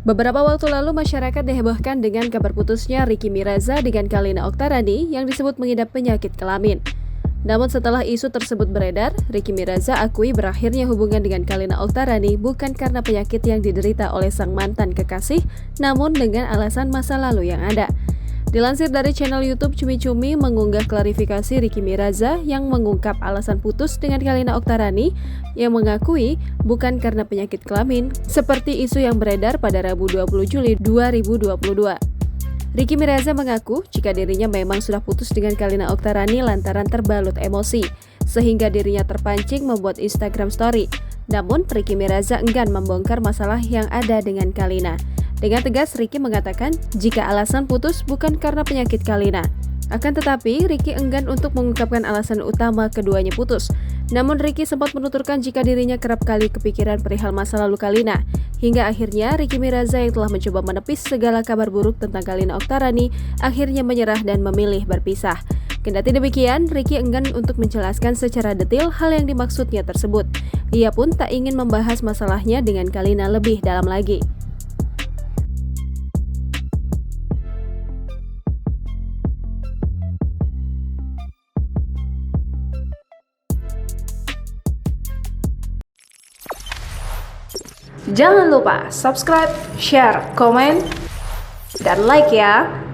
Beberapa waktu lalu masyarakat dihebohkan dengan kabar putusnya Ricky Miraza dengan Kalina Oktarani yang disebut mengidap penyakit kelamin. Namun setelah isu tersebut beredar, Ricky Miraza akui berakhirnya hubungan dengan Kalina Oktarani bukan karena penyakit yang diderita oleh sang mantan kekasih, namun dengan alasan masa lalu yang ada. Dilansir dari channel YouTube Cumi Cumi mengunggah klarifikasi Ricky Miraza yang mengungkap alasan putus dengan Kalina Oktarani yang mengakui bukan karena penyakit kelamin, seperti isu yang beredar pada Rabu 20 Juli 2022. Ricky Miraza mengaku jika dirinya memang sudah putus dengan Kalina Oktarani lantaran terbalut emosi, sehingga dirinya terpancing membuat Instagram story. Namun, Ricky Miraza enggan membongkar masalah yang ada dengan Kalina. Dengan tegas, Ricky mengatakan jika alasan putus bukan karena penyakit Kalina. Akan tetapi, Ricky enggan untuk mengungkapkan alasan utama keduanya putus. Namun, Ricky sempat menuturkan jika dirinya kerap kali kepikiran perihal masa lalu Kalina. Hingga akhirnya, Ricky Miraza yang telah mencoba menepis segala kabar buruk tentang Kalina Oktarani akhirnya menyerah dan memilih berpisah. Kendati demikian, Ricky enggan untuk menjelaskan secara detail hal yang dimaksudnya tersebut. Ia pun tak ingin membahas masalahnya dengan Kalina lebih dalam lagi. Jangan lupa subscribe, share, komen, dan like ya.